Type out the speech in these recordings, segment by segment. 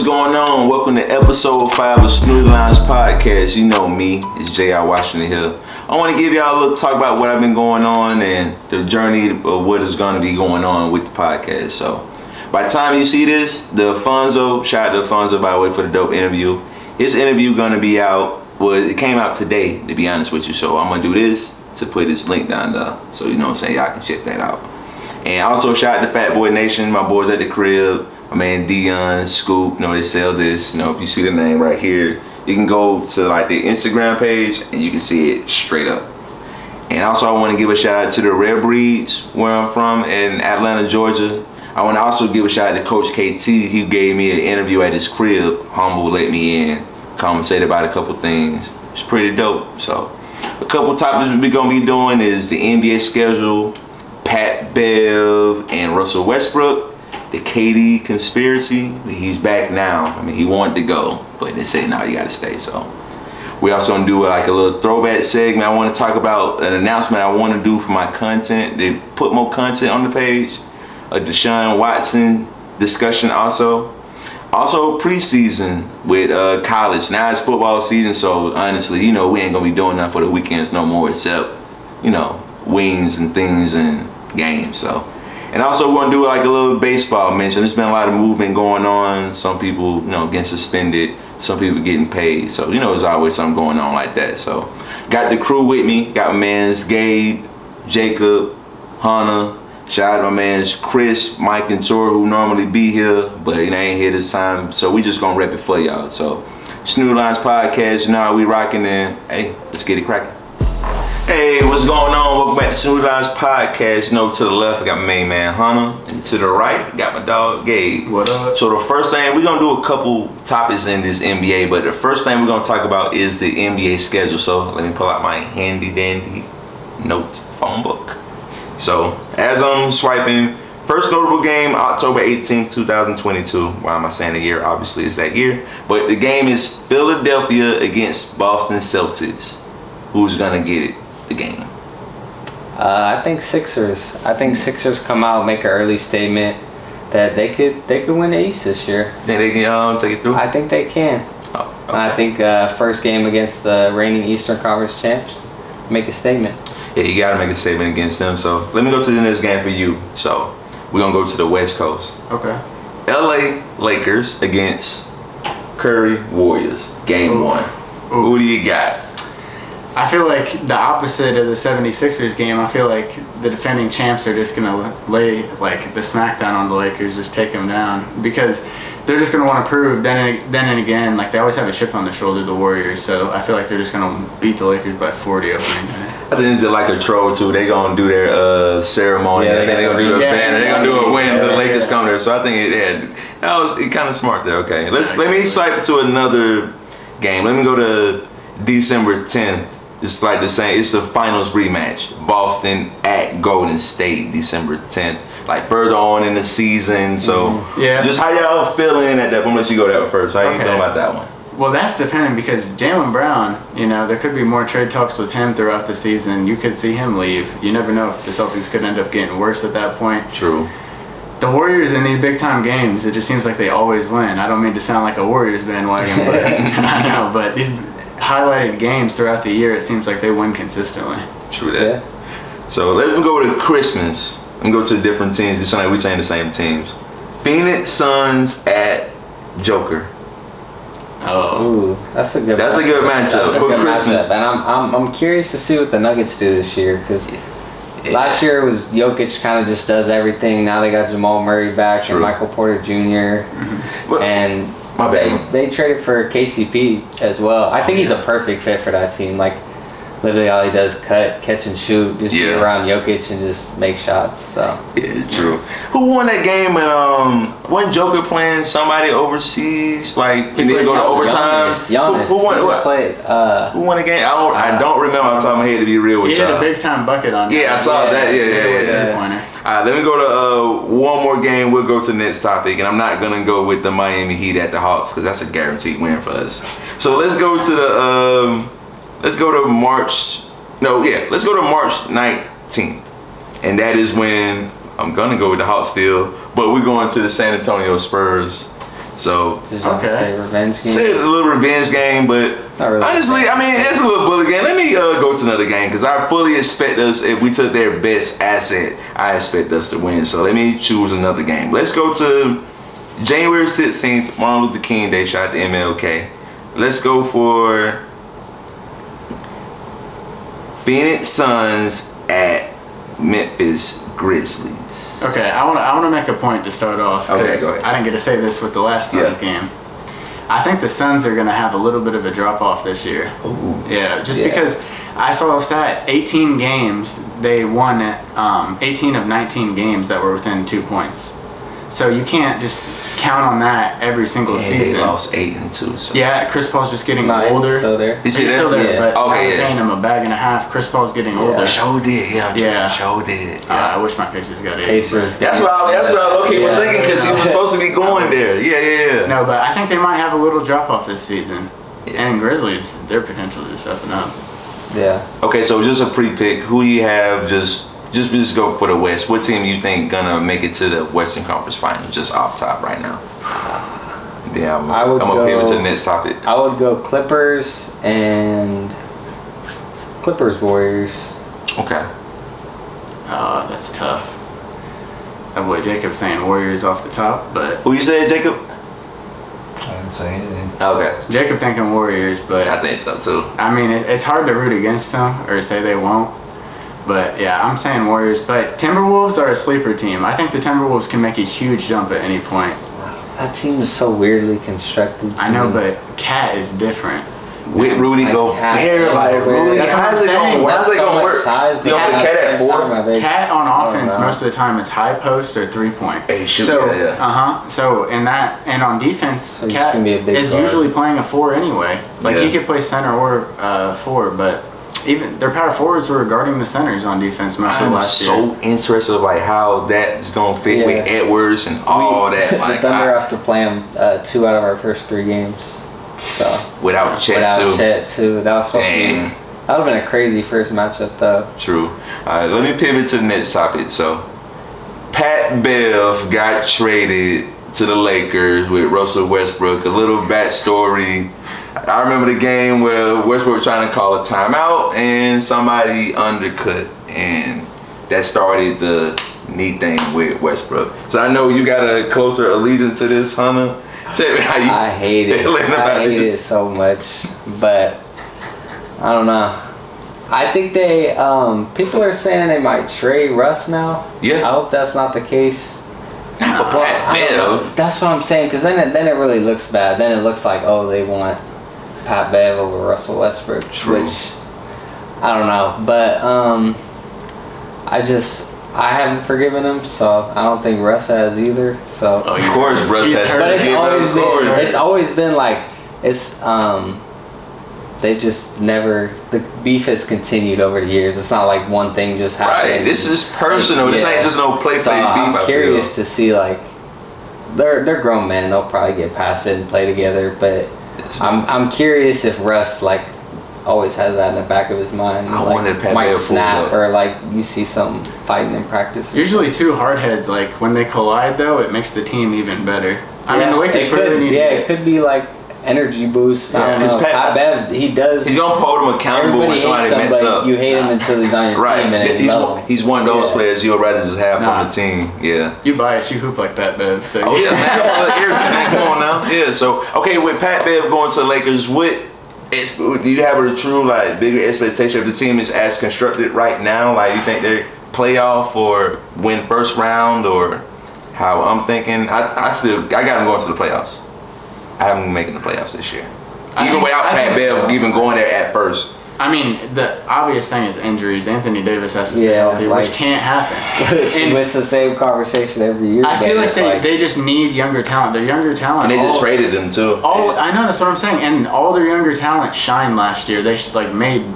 what's going on? Welcome to episode 5 of Snoody Lounge Podcast. You know me, it's J.R. Washington here. I want to give y'all a little talk about what I've been going on and the journey of what is going to be going on with the podcast. So, by the time you see this, the Alfonso, shout out to Alfonso by the way for the dope interview. His interview going to be out, well, it came out today, to be honest with you. So, I'm going to do this to put this link down there. So, you know what I'm saying, y'all can check that out. And also, shout out to Fat Boy Nation, my boys at the crib. My man Dion, Scoop, you know, they sell this. You know, if you see the name right here, you can go to like the Instagram page and you can see it straight up. And also, I want to give a shout out to the Rare Breeds, where I'm from in Atlanta, Georgia. I want to also give a shout out to Coach KT. He gave me an interview at his crib. Humble let me in, conversate about a couple things. It's pretty dope. So, a couple topics we're going to be doing is the NBA schedule, Pat Bev, and Russell Westbrook. The KD conspiracy, he's back now. I mean, he wanted to go, but they said, no, you got to stay. So we also gonna do like a little throwback segment. I want to talk about an announcement I want to do for my content. They put more content on the page. A Deshaun Watson discussion also. Also preseason with college. Now it's football season, so honestly, you know, we ain't gonna be doing that for the weekends no more, except, you know, wings and things and games. So. And also we're going to do like a little baseball mention. There's been a lot of movement going on. Some people, you know, getting suspended. Some people getting paid. So, you know, there's always something going on like that. So, got the crew with me. Got my mans Gabe, Jacob, Hunter. Shout out to my mans Chris, Mike, and Toure who normally be here. But they ain't here this time. So, we just going to rep it for y'all. So, Snoody Lounge Podcast, you know how we rocking in. Hey, let's get it cracking. Hey, what's going on? Welcome back to Snoody Lounge Podcast. You know, to the left, I got my main man, Hunter. And to the right, got my dog, Gabe. What up? So the first thing, we're going to do a couple topics in this NBA, but the first thing we're going to talk about is the NBA schedule. So let me pull out my handy-dandy note phone book. So as I'm swiping, first notable game, October 18th, 2022. Why am I saying the year? Obviously, it's that year. But the game is Philadelphia against Boston Celtics. Who's going to get it? The game. I think Sixers. I think Sixers come out, make an early statement that they could win the East this year. Think they can take it through? I think they can. Oh, okay. I think first game against the reigning Eastern Conference champs, make a statement. Yeah, you gotta make a statement against them. So let me go to the next game for you. So we're gonna go to the West Coast. Okay. LA Lakers against Curry Warriors. Game 1. Who do you got? I feel like the opposite of the 76ers game. I feel like the defending champs are just going to lay like the smackdown on the Lakers, just take them down, because they're just going to want to prove then and again, like they always have a chip on their shoulder, the Warriors. So I feel like they're just going to beat the Lakers by 40 opening night. I think it's just like a troll too. They gonna do their ceremony. Yeah, I think they gonna do the banner. They gonna do it when the Lakers come there. So I think it kind of smart there. Okay, let me swipe to another game. Let me go to December 10th. It's like the same. It's the finals rematch. Boston at Golden State, December 10th. Like further on in the season. So just how y'all feeling at that? I'm gonna let you go that first. How you feeling about that one? Well, that's dependent because Jaylen Brown, you know, there could be more trade talks with him throughout the season. You could see him leave. You never know if the Celtics could end up getting worse at that point. True. The Warriors in these big time games, it just seems like they always win. I don't mean to sound like a Warriors bandwagon, but I know, but these highlighted games throughout the year, it seems like they win consistently. True that. Yeah. So let's go to Christmas and go to the different teams. It's like we're saying the same teams. Phoenix Suns at Joker. Oh, that's a good. That's a good matchup for Christmas. And I'm curious to see what the Nuggets do this year, because last year it was Jokic kind of just does everything. Now they got Jamal Murray back and Michael Porter Jr. Well, and my bad. They traded for KCP as well. I think he's a perfect fit for that team. Like, literally all he does cut, catch and shoot, just be around Jokic and just make shots. So yeah, true. Who won that game? And wasn't Joker playing somebody overseas? Like he didn't go to overtime. Giannis. Who won? Who won the game? I don't remember off the top of my head, to be real with y'all. He had a big time bucket on. Yeah, I saw that. Yeah. All right, let me go to one more game. We'll go to the next topic, and I'm not gonna go with the Miami Heat at the Hawks because that's a guaranteed win for us. So let's go to the let's go to March 19th, and that is when I'm gonna go with the Hawks still, but we're going to the San Antonio Spurs So Say revenge game. say a little revenge game, but Really honestly, I mean, it's a little bullet game. Let me go to another game because I fully expect us, if we took their best asset, I expect us to win. So let me choose another game. Let's go to January 16th, Martin Luther King Day. Shout out to MLK. Let's go for Phoenix Suns at Memphis Grizzlies. Okay, I want to make a point to start off. Okay, go ahead. I didn't get to say this with the last Suns game. I think the Suns are going to have a little bit of a drop off this year. Ooh. Yeah, because I saw a stat, 18 games, they won 18 of 19 games that were within 2 points. So you can't just count on that every single season. They lost 8-2. So. Yeah, Chris Paul's just getting He's older. still there. He's still there, Yeah. but I'm paying him a bag and a half. Chris Paul's getting older. Show did, Yeah. Show did. I wish my Pacers got it. Pacers. That's what I was thinking because he was supposed to be going there. Yeah. No, but I think they might have a little drop off this season. And Grizzlies, their potential is just up and up. Yeah. Okay, so just a pre-pick. Who do you have? Just go for the West. What team you think gonna make it to the Western Conference Finals? Just off top right now. Yeah, I'm gonna pivot to the next topic. I would go Clippers Warriors. Okay. That's tough. That boy Jacob's saying Warriors off the top, but Who you said, Jacob? I didn't say anything. Okay. Jacob thinking Warriors, but I think so too. I mean, it's hard to root against them or say they won't. But yeah, I'm saying Warriors. But Timberwolves are a sleeper team. I think the Timberwolves can make a huge jump at any point. That team is so weirdly constructed. I know, but Cat is different. With Rudy Gobert, Rudy, That's what I'm how's it saying. gonna work? How's it gonna work? Size, You don't put Cat at 4? Cat on offense most of the time is high post or 3-point. Hey, shoot, so yeah. So in that and on defense, So he's Cat gonna be a big is guard. usually playing a 4 anyway. Like he could play center or 4, but even their power forwards were guarding the centers on defense most of I'm last year. so interested like how that's gonna fit with Edwards and all that. The Like Thunder have to play them 2 out of our first 3 games. So without Chet too. Chet too. That was supposed to be. That would have been a crazy first matchup though. True. All right, let me pivot to the next topic. So, Pat Bev got traded to the Lakers with Russell Westbrook. A little backstory. I remember the game where Westbrook was trying to call a timeout and somebody undercut, and that started the knee thing with Westbrook. So I know you got a closer allegiance to this, Hunter. Tell me how you I hate it. I hate it so much, but I don't know. I think they people are saying they might trade Russ now. Yeah. I hope that's not the case. Pat Bev. That's what I'm saying, because then it really looks bad. Then it looks like, oh, they want Pat Bev over Russell Westbrook. True. Which I don't know, but I haven't forgiven him, so I don't think Russ has either. So Of course, Russ has. but it's always been like they just never, the beef has continued over the years. It's not like one thing just happened. Right, this is personal. This ain't just no play beef. I'm curious to see, like, they're grown men. They'll probably get past it and play together. But I'm curious if Russ like always has that in the back of his mind. I like, wanted Pat might Bev snap up. or like you see something fighting in practice. Usually 2 hardheads, like when they collide though, it makes the team even better. I mean, the Lakers really need it could be like energy boost. I don't know. Pat Bev, he does. He's gonna hold him accountable when somebody mess up. You hate him until he's on your team, and he's one of those players you'd rather just have on the team. Yeah. You bias, you hoop like Pat Bev. So Oh yeah, man. Come on now. Yeah. So okay, with Pat Bev going to the Lakers, do you have a true like bigger expectation if the team is as constructed right now? Like you think they're playoff or win first round, or how I'm thinking? I got them going to the playoffs. I have them making the playoffs this year. Even without Pat Bev even going there at first. I mean, the obvious thing is injuries. Anthony Davis has to stay healthy, which can't happen. And it's the same conversation every year. I feel like they just need younger talent. Their younger talent. And they just traded them too. I know, that's what I'm saying. And all their younger talent shined last year. They made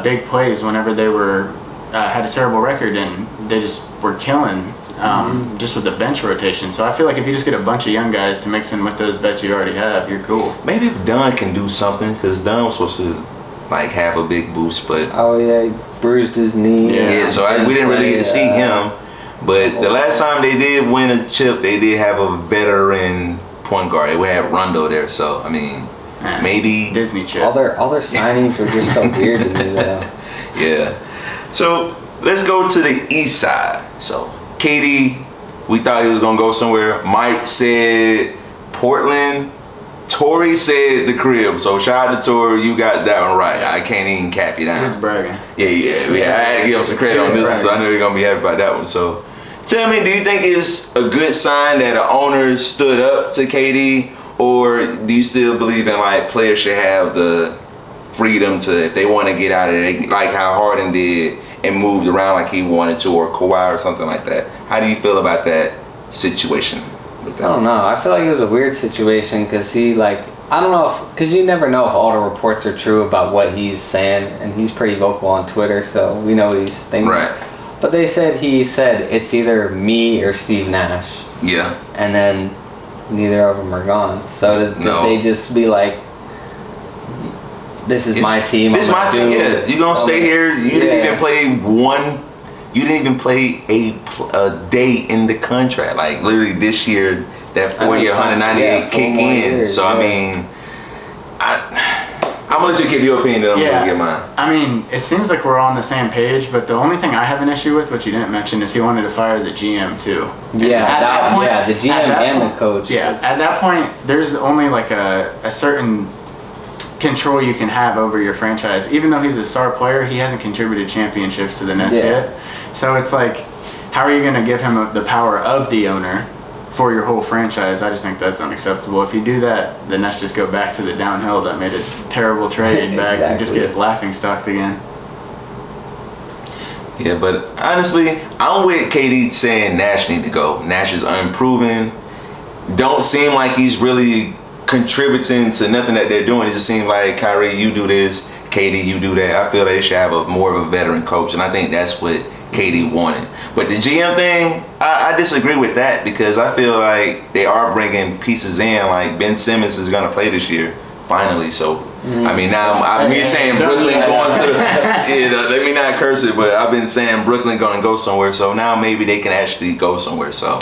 big plays whenever they were had a terrible record, and they just were killing just with the bench rotation. So I feel like if you just get a bunch of young guys to mix in with those vets you already have, you're cool. Maybe if Dunn can do something, because Dunn was supposed to like have a big boost, but he bruised his knee. Yeah, so we didn't really get to see him. But the last time they did win a chip, they did have a veteran point guard. We had Rondo there, so I mean, maybe Disney chip. All their signings were just so weird to me, though. Yeah. So let's go to the east side. So KD, we thought he was gonna go somewhere. Mike said Portland. Toure said the crib. So shout out to Toure, you got that one right. I can't even cap you down. He was bragging. Yeah. I had to give him some credit on this one, so I know you're gonna be happy about that one. So tell me, do you think it's a good sign that the owner stood up to KD, or do you still believe in like players should have the freedom to, if they want to get out of it, like how Harden did and moved around like he wanted to, or Kawhi or something like that? How do you feel about that situation? I don't know. I feel like it was a weird situation because he, like, I don't know if, because you never know if all the reports are true about what he's saying, and he's pretty vocal on Twitter, so we know he's thinking. Right. But he said it's either me or Steve Nash. Yeah. And then neither of them are gone. So did they just be like, this is my team. This is my team. Yeah, you're gonna stay here. You didn't even play one. You didn't even play a day in the contract. Like literally this year, that 4-year, 198 kick in. Years, so I mean, I'm gonna let you give your opinion. Then I'm gonna get mine. I mean, it seems like we're on the same page, but the only thing I have an issue with, which you didn't mention, is he wanted to fire the GM too. Yeah, the GM and the coach. Yeah, at that point, there's only like a certain control you can have over your franchise. Even though he's a star player, he hasn't contributed championships to the Nets yet. So it's like, how are you going to give him the power of the owner for your whole franchise? I just think that's unacceptable. If you do that, the Nets just go back to the downhill that made a terrible trade back and just get laughing stocked again. Yeah, but honestly, I'm with KD saying Nash need to go. Nash is unproven. Don't seem like he's really contributing to nothing that they're doing. It just seems like, Kyrie, you do this, KD, you do that. I feel they should have more of a veteran coach, and I think that's what KD wanted. But the GM thing, I disagree with that, because I feel like they are bringing pieces in. Like Ben Simmons is going to play this year, finally. So, I mean, now me saying Brooklyn going to let me not curse it, but I've been saying Brooklyn going to go somewhere. So now maybe they can actually go somewhere. So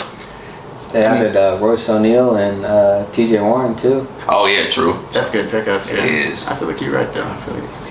they added Royce O'Neal and TJ Warren too. Oh yeah, true. That's good pickups. Yeah. It is. I feel like you're right though.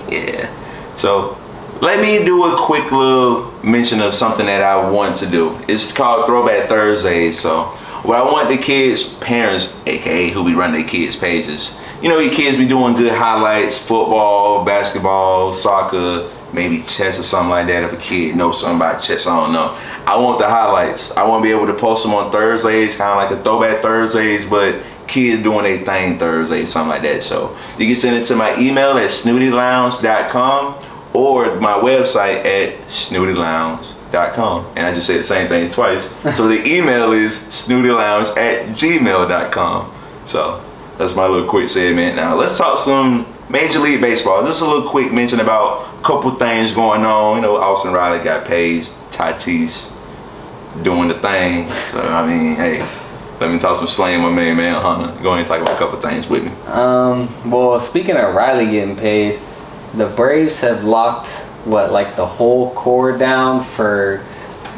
Yeah. So let me do a quick little mention of something that I want to do. It's called Throwback Thursday. So what I want the kids, parents, aka who be running their kids' pages, you know, your kids be doing good highlights, football, basketball, soccer, maybe chess or something like that. If a kid knows something about chess, I don't know. I want the highlights. I want to be able to post them on Thursdays, kind of like a Throwback Thursdays, but kids doing their thing Thursday, something like that. So you can send it to my email at snoodylounge.com or my website at snoodylounge.com. And I just said the same thing twice. So the email is snoodylounge@gmail.com. So that's my little quick segment. Now let's talk some Major League Baseball. Just a little quick mention about a couple things going on. You know, Austin Riley got paid. Tatis doing the thing. So I mean, hey, let me talk some slang, my man Hunter. Go ahead and talk about a couple things with me. Well, speaking of Riley getting paid, the Braves have locked the whole core down for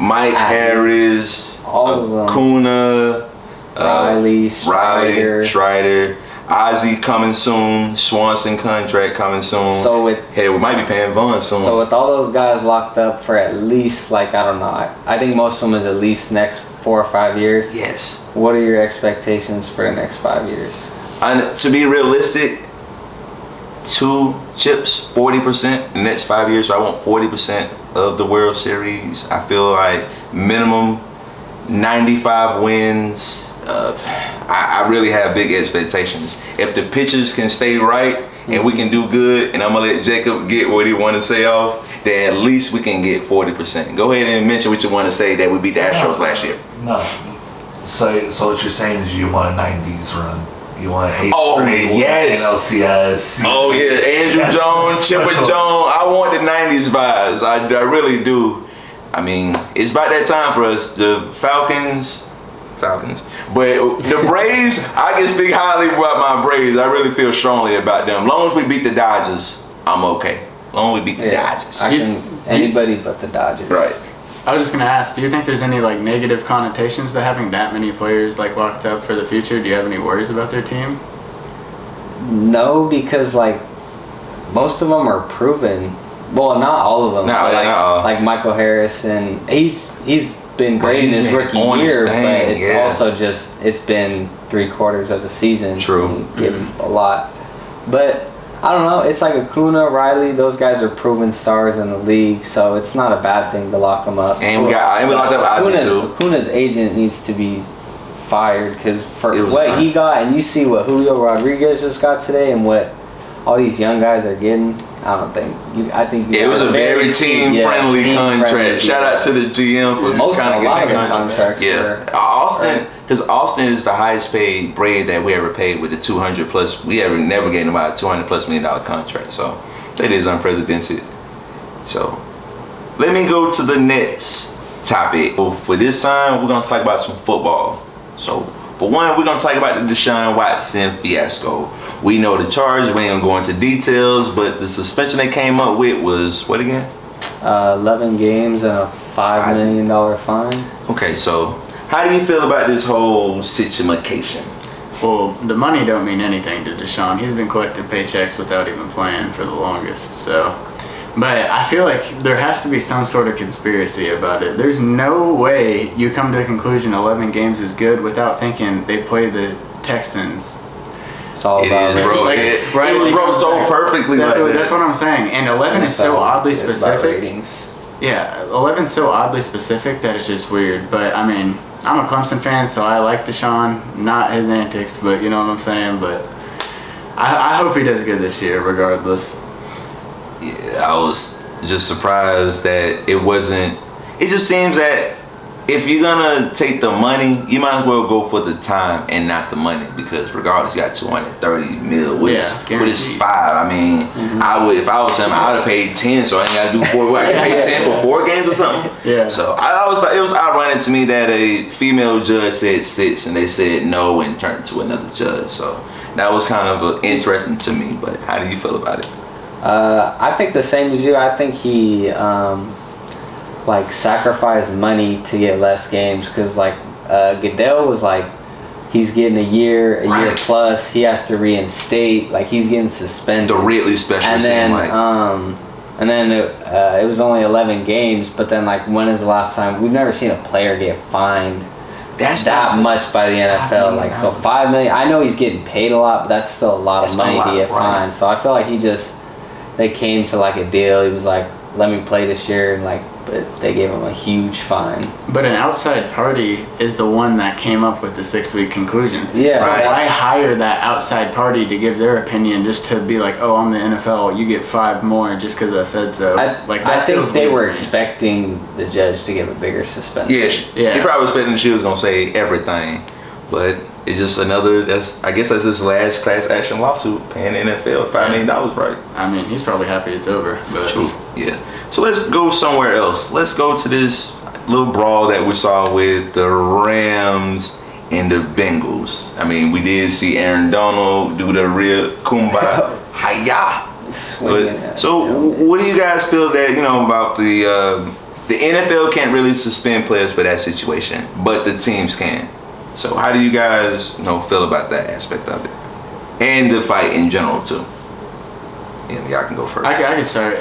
Mike Harris, all of them. Acuna, Riley, Strider, Ozzie coming soon, Swanson contract coming soon. So we might be paying Vaughn soon. So with all those guys locked up for at least, I don't know, I think most of them is at least next 4 or 5 years. Yes. What are your expectations for the next 5 years? To be realistic, 2 chips, 40% the next 5 years. So I want 40% of the World Series. I feel like minimum 95 wins. I really have big expectations. If the pitchers can stay right and we can do good, and I'm gonna let Jacob get what he want to say off, then at least we can get 40%. Go ahead and mention what you want to say that we beat the Astros last year. No. So what you're saying is you want a 90s run. You want 8 yes. NLCS. Oh yeah, Andrew Jones, Chipper Jones. I want the 90s vibes. I really do. I mean, it's about that time for us. The Falcons. But the Braves, I can speak highly about my Braves. I really feel strongly about them. As long as we beat the Dodgers, I'm okay. As long as we beat the Dodgers. Anybody but the Dodgers. Right. I was just gonna ask, do you think there's any like negative connotations to having that many players like locked up for the future? Do you have any worries about their team? No, because like most of them are proven. Well, not all of them. Like Michael Harrison, he's been great in his rookie year, but it's also just it's been 3/4 of the season. True. Give him a lot, but I don't know. It's like Acuna, Riley. Those guys are proven stars in the league, so it's not a bad thing to lock them up. And we locked up Ozzy too. Acuna's agent needs to be fired because for what he got, and you see what Julio Rodriguez just got today, and what all these young guys are getting. I don't think. I think it was a very team-friendly contract. Shout out to the GM for kind of getting that contract. Yeah, Austin, because Austin is the highest paid Braid that we ever paid with the 200 plus. We never gave him about $200+ million contract. So that is unprecedented. So let me go to the next topic. For this time, we're gonna talk about some football. So for one, we're gonna talk about the Deshaun Watson fiasco. We know the charge. We ain't gonna go into details, but the suspension they came up with was what again? 11 games and a $5 million fine. Okay, so how do you feel about this whole situation? Well, the money don't mean anything to Deshaun. He's been collecting paychecks without even playing for the longest. So, but I feel like there has to be some sort of conspiracy about it. There's no way you come to the conclusion 11 games is good without thinking they play the Texans. It's all about it. Bro. It was broke so perfectly. That's what I'm saying. And 11 is so oddly specific. Yeah, 11 is so oddly specific that it's just weird. But I mean, I'm a Clemson fan, so I like Deshaun. Not his antics, but you know what I'm saying. But I hope he does good this year, regardless. Yeah, I was just surprised that it wasn't. It just seems that if you're gonna take the money, you might as well go for the time and not the money, because regardless, you got $230 million, which is $5. I mean, if I was him, I would have paid 10, so I ain't gotta do 4. I can pay 10 for 4 games or something. Yeah. So I was like, it was ironic to me that a female judge said 6 and they said no and turned to another judge. So that was kind of interesting to me. But how do you feel about it? I think the same as you. I think he sacrificed money to get less games, because Goodell was like, he's getting a year plus. He has to reinstate. Like, he's getting suspended. The Ridley special. And then it was only 11 games. But then when is the last time we've never seen a player get fined that much by the NFL? So $5 million. I know he's getting paid a lot, but that's still a lot of money to get fined. So I feel like they came to a deal. He was like, let me play this year, and but they gave him a huge fine. But an outside party is the one that came up with the 6-week conclusion. Yeah. So I hire that outside party to give their opinion, just to be like, oh, I'm the NFL, you get 5 more just because I said so. I think they were expecting the judge to give a bigger suspension. Yeah. They probably expecting she was gonna say everything, but it's just I guess that's his last class action lawsuit, paying the NFL $5 million, right? I mean, he's probably happy it's over. But. True. Yeah. So let's go somewhere else. Let's go to this little brawl that we saw with the Rams and the Bengals. I mean, we did see Aaron Donald do the real kumbaya. So what do you guys feel that, about the NFL can't really suspend players for that situation, but the teams can? So how do you guys, feel about that aspect of it, and the fight in general too? Y'all can go first. I can start.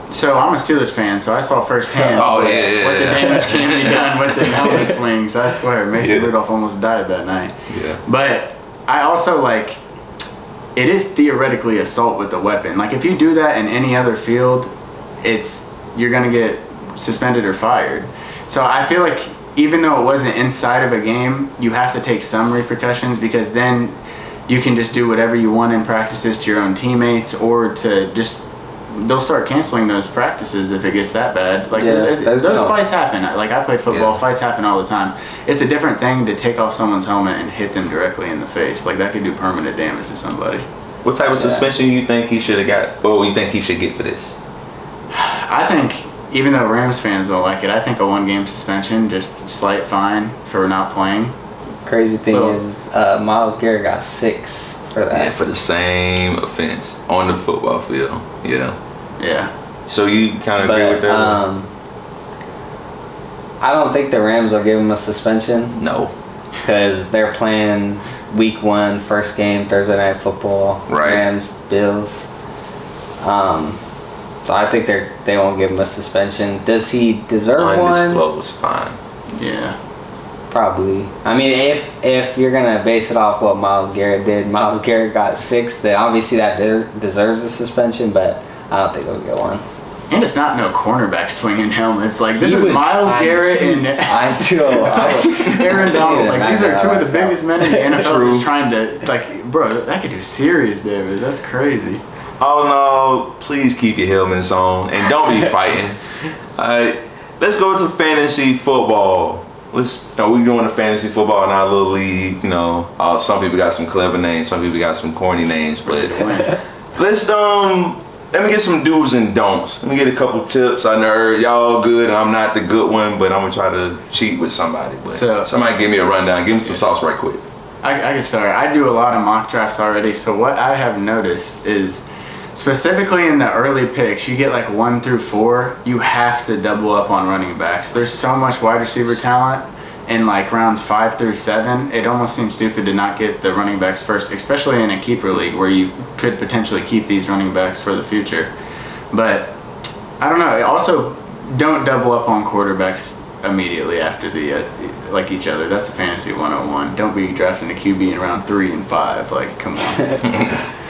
So I'm a Steelers fan, so I saw firsthand what the damage can be done with the helmet swings. I swear, Mason Rudolph almost died that night. Yeah. But I also it is theoretically assault with a weapon. If you do that in any other field, you're gonna get suspended or fired. So I feel like, even though it wasn't inside of a game, you have to take some repercussions, because then you can just do whatever you want in practices to your own teammates, or to they'll start canceling those practices if it gets that bad. Those fights happen. I played football, fights happen all the time. It's a different thing to take off someone's helmet and hit them directly in the face. That could do permanent damage to somebody. What type of suspension you think he should have got, or you think he should get for this? I think, even though Rams fans don't like it, I think a 1-game suspension, just slight fine for not playing. Crazy thing is, Myles Garrett got 6 for that. Yeah, for the same offense on the football field. Yeah. Yeah. So you kind of agree with that? I don't think the Rams will give him a suspension. No. Because they're playing week 1, first game, Thursday Night Football. Right. Rams, Bills. So I think they won't give him a suspension. Does he deserve one? Undisclosed, fine. Yeah. Probably. I mean, if you're gonna base it off what Myles Garrett did, Myles Garrett got 6. Then obviously that deserves a suspension, but I don't think he'll get one. And it's not no cornerback swinging helmets. Like, this is Myles Garrett and Aaron Donald. Like, these are two of the biggest men in the NFL just trying to, like, bro, that could do serious damage. That's crazy. Oh no, please keep your helmets on and don't be fighting. Alright, let's go to fantasy football. We doing the fantasy football in our little league. You know, some people got some clever names, some people got some corny names, but let's let me get some do's and don'ts. Let me get a couple tips. I know y'all good and I'm not the good one, but I'm gonna try to cheat with somebody. But somebody give me a rundown. Give me some sauce right quick. I can start. I do a lot of mock drafts already, so what I have noticed is, specifically in the early picks, you get like 1 through 4, you have to double up on running backs. There's so much wide receiver talent in like rounds 5 through 7. It almost seems stupid to not get the running backs first, especially in a keeper league where you could potentially keep these running backs for the future. But I don't know. Also, don't double up on quarterbacks immediately after the like each other. That's a fantasy 101. Don't be drafting a QB in round 3 and 5. Like, come on.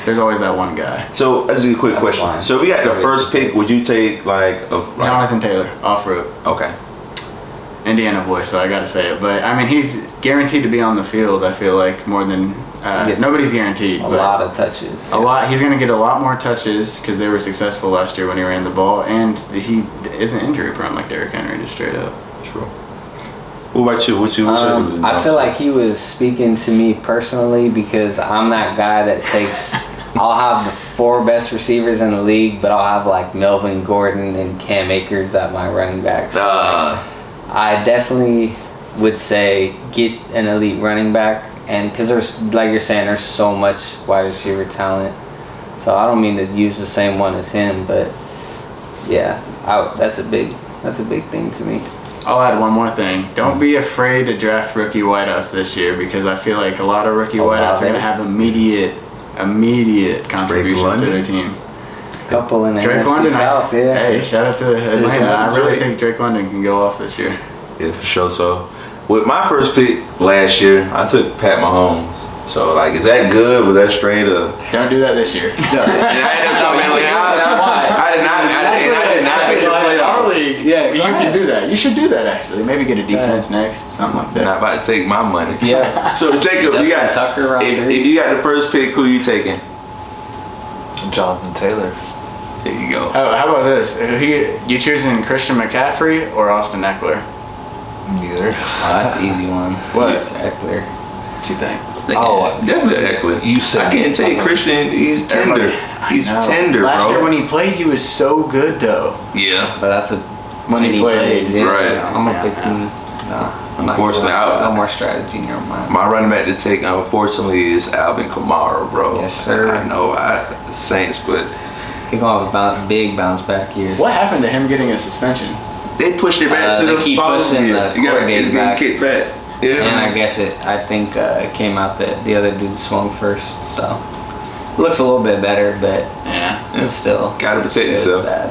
There's always that one guy. So that's a quick question. Fine. So if we got the first pick, would you take Jonathan Taylor, off-road. Okay. Indiana boy, so I gotta say it. But I mean, he's guaranteed to be on the field. I feel like more than nobody's guaranteed. A lot of touches. He's gonna get a lot more touches because they were successful last year when he ran the ball, and he isn't injury prone like Derrick Henry, just straight up. True. What about you? I feel like he was speaking to me personally because I'm that guy that takes. I'll have the 4 best receivers in the league, but I'll have like Melvin Gordon and Cam Akers at my running backs. I definitely would say get an elite running back, and because there's, like you're saying, there's so much wide receiver talent. So I don't mean to use the same one as him, but yeah, that's a big thing to me. I'll add one more thing. Don't be afraid to draft rookie wideouts this year, because I feel like a lot of rookie wideouts are going to have immediate contributions to their team. Couple in the Drake NFC London, South, yeah. Hey, shout out to Atlanta. I really think Drake London can go off this year. Yeah, for sure. So, with my first pick last year, I took Pat Mahomes. So, like, is that good? Was that straight up? Don't do that this year. And I ended up coming in. I did not pick in our league. Yeah, you can do that. You should do that, actually. Maybe get a defense next, something like that. Not about to take my money. Yeah. So, Jacob, you got Tucker around if you got the first pick, who you taking? Jonathan Taylor. There you go. Oh, how about this? You choosing Christian McCaffrey or Austin Eckler? Neither. Oh, that's an easy one. What? It's Eckler. What you think? Definitely Eckler. You said I can't take Christian. He's tender. He's tender, bro. Last year when he played, he was so good, though. Yeah. But that's when he played. Yeah. Right. I'm a big team. No. Unfortunately, no more strategy in your mind. My running back to take, unfortunately, is Alvin Kamara, bro. Yes, sir. I know, Saints, but He's gonna have a big bounce back year. What happened to him getting a suspension? they pushed it back to they the keep pushing the You gotta coordinator back. kick back. Yeah. And I guess it came out that the other dude swung first, so it looks a little bit better, but Yeah. it's still Gotta protect still yourself. bad.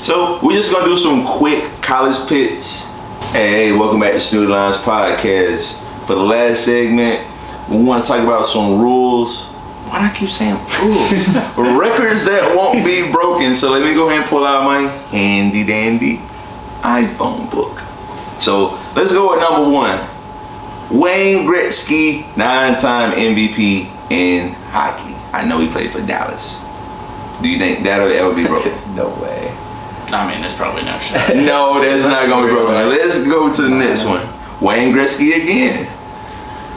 So we're just gonna do some quick college picks. Hey, welcome back to Snoody Lounge Podcast. For the last segment, we want to talk about some rules. Why do I keep saying rules? Records that won't be broken. So let me go ahead and pull out my handy dandy iPhone book. So let's go with number 1. Wayne Gretzky, 9-time MVP in hockey. I know he played for Dallas. Do you think that'll ever be broken? No way. I mean, there's probably no shot. No, that's not gonna be broken. Let's go to the next one. Wayne Gretzky again.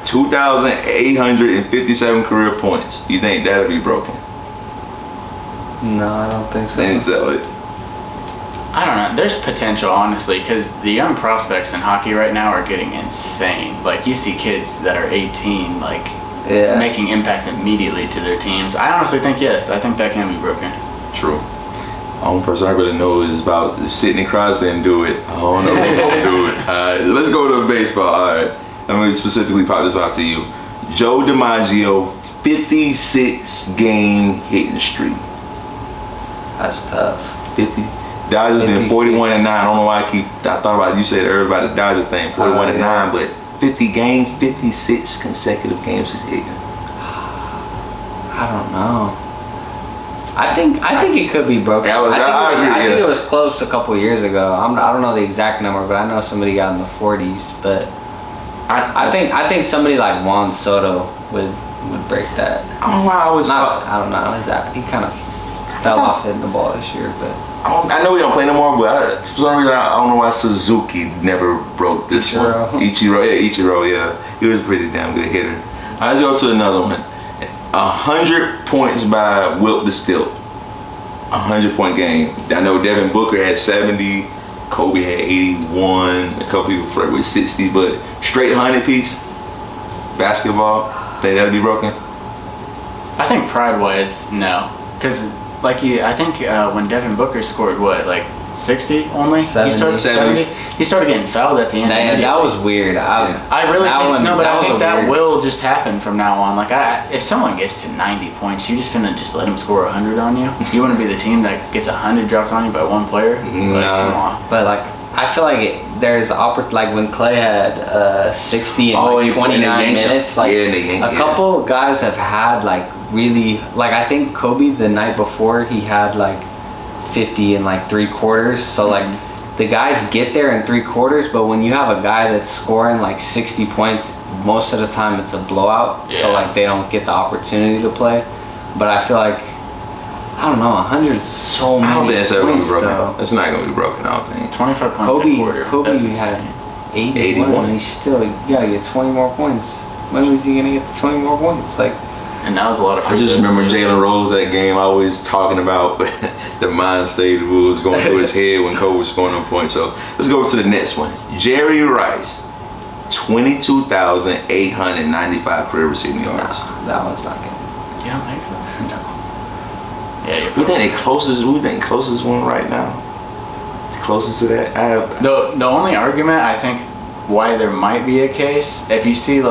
2,857 career points. You think that'll be broken? No, I don't think so. And so I don't know. There's potential, honestly, because the young prospects in hockey right now are getting insane. Like, you see kids that are 18, like, making impact immediately to their teams. I honestly think yes. I think that can be broken. true. Only person I really know is about Sidney Crosby and do it. I don't know who's gonna do it. Let's go to baseball. All right, I'm gonna specifically pop this out to you. Joe DiMaggio, 56 game hitting streak. That's tough. 50. Dodgers been 41-9. I don't know why I thought about it. You said earlier about the Dodgers thing, 41-9, but 56 consecutive games of hitting. I don't know. I think it could be broken. I think it was close a couple years ago. I don't know the exact number, but I know somebody got in the 40s. But I think somebody like Juan Soto would break that. I don't know why I was. I don't know. Is that he kind of fell off hitting the ball this year, but I know he don't play no more. But for some reason, I don't know why Suzuki never broke this one. Ichiro. Yeah, he was a pretty damn good hitter. Let's go to another one. 100 points by Wilt the Stilt. 100-point game. I know Devin Booker had 70, Kobe had 81, a couple people flirted with 60, but straight 100 piece basketball, think that'll be broken? I think pride-wise, no, because I think when Devin Booker scored 60 only? 70. He started 70. He started getting fouled at the end. That was weird. I really think I think that weird... will just happen from now on. If someone gets to 90 points, you just finna just let him score 100 on you. You want to be the team that gets 100 dropped on you by one player? Come on. But I feel like there's when Clay had 60 in 29 minutes. A couple guys have had really I think Kobe the night before he had 50 in 3/4. So the guys get there in 3/4, but when you have a guy that's scoring 60 points, most of the time it's a blowout. Yeah. So they don't get the opportunity to play. But I feel I don't know, 100 is so many. I don't think it's ever gonna be points, broken. though. It's not gonna be broken. I don't think. 25 points a quarter. Kobe had 81, and he's still gotta get 20 more points. When was he gonna get the 20 more points? And that was a lot of. I just remember Jalen Rose that game always talking about the mind state of what was going through his head when Kobe was scoring them points. So let's go to the next one. Jerry Rice, 22,895 career receiving yards. That one's not good. You don't think so? No. Yeah, We think the closest one right now. The closest to that. The only argument I think why there might be a case, if you see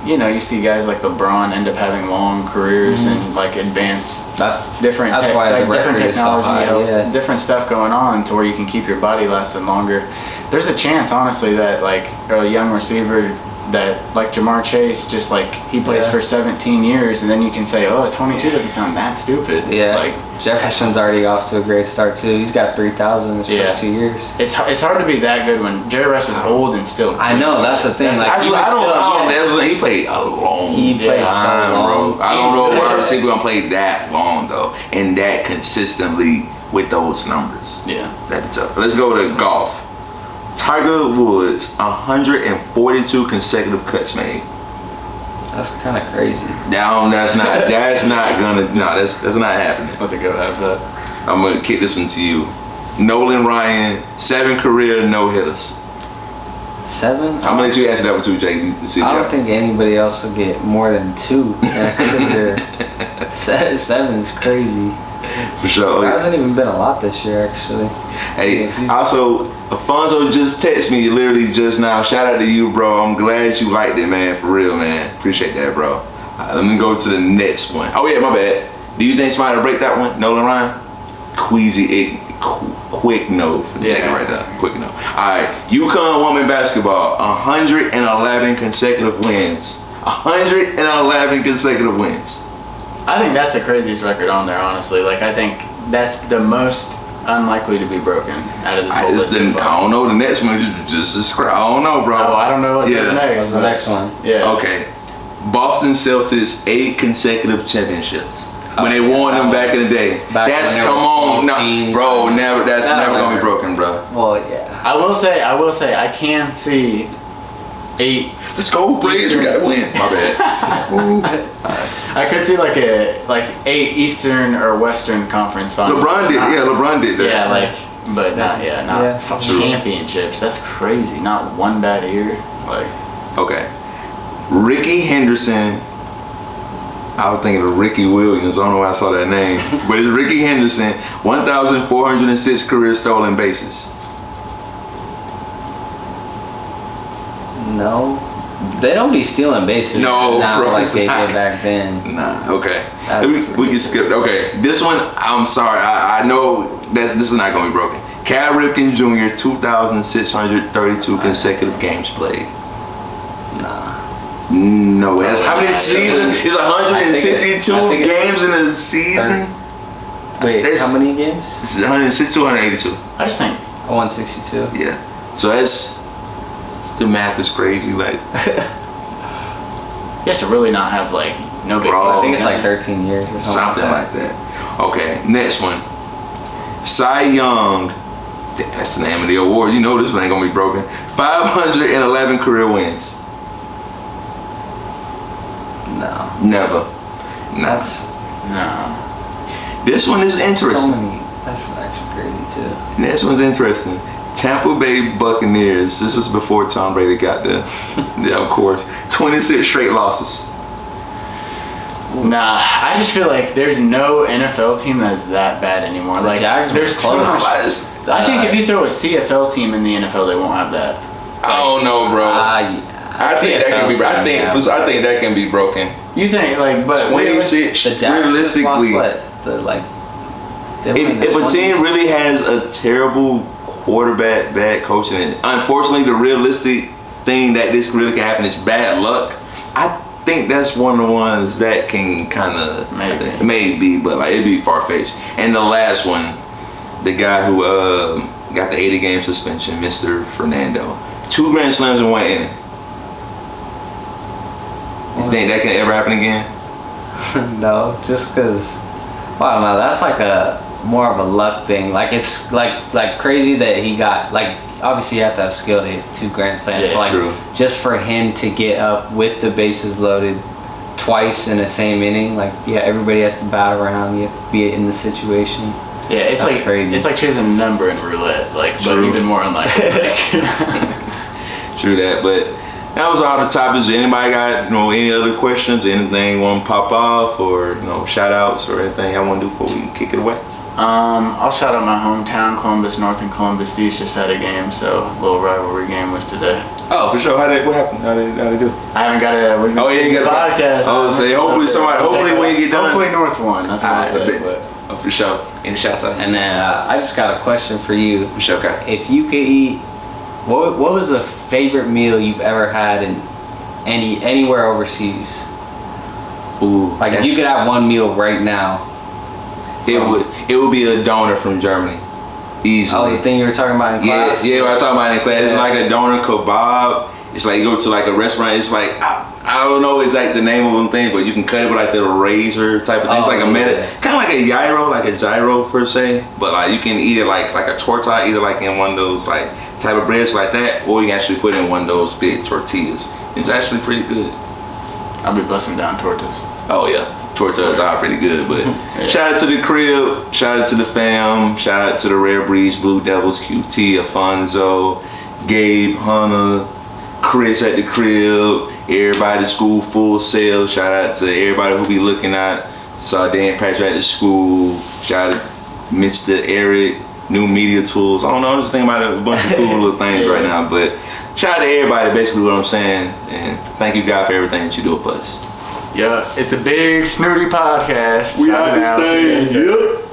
you see guys like LeBron end up having long careers and advanced different different technology, different stuff going on to where you can keep your body lasting longer. There's a chance, honestly, that a young receiver that Jamar Chase just he plays for 17 years, and then you can say, 22 doesn't sound that stupid. Yeah. Jefferson's already off to a great start too. He's got 3,000 in his first 2 years. It's hard to be that good when Jerry Rice was old and still. I know, that's the thing. He played a long time, bro. I don't know if wide receiver gonna play that long though, and that consistently with those numbers. Yeah, that'd be tough. Let's go to golf. Tiger Woods, 142 consecutive cuts made. That's kind of crazy. No, that's not happening. Let the go have that. I'm gonna kick this one to you. Nolan Ryan, 7 career no-hitters. 7? I'm gonna let you answer that one too, Jake. I don't think anybody else will get more than 2 in a career. 7 is crazy. For sure. There hasn't even been a lot this year, actually. Hey, also, Alfonso just texted me literally just now. Shout out to you, bro. I'm glad you liked it, man. For real, man. Appreciate that, bro. Let me go to the next one. Oh, yeah, my bad. Do you think somebody will break that one? Nolan Ryan? Queasy, quick no. Take it right there. Quick no. All right. UConn women basketball, 111 consecutive wins. 111 consecutive wins. I think that's the craziest record on there, honestly. I think that's the most unlikely to be broken out of this whole list. I don't know. The next one is just I don't know, bro. Oh, I don't know what's the next. What's the next one? Yeah. Okay. Boston Celtics 8 consecutive championships. When they won them back in the day. That's never gonna be broken, bro. Well, yeah. I will say I can see 8. Let's go, Braves. We gotta win. My bad. I could see 8 Eastern or Western Conference finals. LeBron did that. Yeah, but not championships. That's crazy. Not one bad year. Okay. Ricky Henderson, I was thinking of Ricky Williams. I don't know why I saw that name. But it's Ricky Henderson, 1,406 career stolen bases. No. They don't be stealing bases No, now bro, like they not. did back then. Nah, okay. That's We can skip. Okay, this one, I'm sorry. I know this is not going to be broken. Cal Ripken Jr., 2,632 consecutive games played. Nah. No way. That's how many seasons? It's 162 games in a season. Wait, how many games? It's 162, 182. I just think 162. Yeah. So the math is crazy. Like, you have to really not have like no big. Bro, I think it's like 13 years or something like that. Okay, next one. Cy Young. That's the name of the award. You know this one ain't gonna be broken. 511 career wins. No. Never. No. No. This one is interesting. So many. That's actually crazy too. This one's interesting. Tampa Bay Buccaneers. This is before Tom Brady got there. Yeah, of course. 26 straight losses. Nah, I just feel like there's no NFL team that's that bad anymore. Like Jags were there's too close. much. I think if you throw a CFL team in the NFL, they won't have that. I don't know, bro. Yeah. I think that can be. I think that can be broken. You think like, but 26 The Jags realistically. just lost If a team really has a terrible quarterback, bad coaching, and unfortunately the realistic thing that this really can happen is bad luck, I think that's one of the ones that can kind of maybe, but like it'd be far-fetched. And the last one, the guy who got the 80-game suspension, Mr. Fernando, 2 grand slams in 1 inning. You think that can ever happen again? No, just because. Well, I don't know. That's like a more of a luck thing. Like it's like crazy that he got like. Obviously, you have to have skill to hit 2 grand slams. Yeah, but like true. just for him to get up with the bases loaded twice in the same inning, like everybody has to bat around. You have to be in the situation. Yeah, it's That's like crazy. It's like choosing a number in roulette, like but True. even more unlikely. True that, but that was all the topics. Anybody got any other questions? Anything want to pop off or shout outs or anything I want to do before we kick it away? I'll shout out my hometown, Columbus North and Columbus East just had a game, so a little rivalry game was today. Oh, for sure. What happened? How they do? I haven't got a podcast. I was say hopefully when you get done. Hopefully North won. That's what I said. Oh, for sure. Any shouts out? And then I just got a question for you. For sure, okay. If you could eat, what was the favorite meal you've ever had in anywhere overseas? Ooh, Like if you could have one meal right now. It would be a donor from Germany, easily. Oh, the thing you were talking about in class? Yeah, what I talking about in class. Yeah. It's like a doner kebab. It's like you go to like a restaurant. It's like I don't know exactly the name of them thing, but you can cut it with like the razor type of thing. It's like kind of like a gyro per se. But like you can eat it like a tortilla, either like in one of those like type of breads like that, or you can actually put it in one of those big tortillas. It's actually pretty good. I'll be busting down tortas. Oh yeah. Tortillas are pretty good, but yeah. Shout out to the crib, shout out to the fam, shout out to the Rare Breeze, Blue Devils, QT, Alfonso, Gabe, Hunter, Chris at the crib, everybody at school full sale. Shout out to everybody who be looking at. Saw Dan Patrick at the school. Shout out to Mr. Eric, New Media Tools. I don't know, I'm just thinking about a bunch of cool little things right now, but shout out to everybody, basically what I'm saying, and thank you God for everything that you do for us. Yeah, it's the Big Snooty Podcast. We understand. Yep.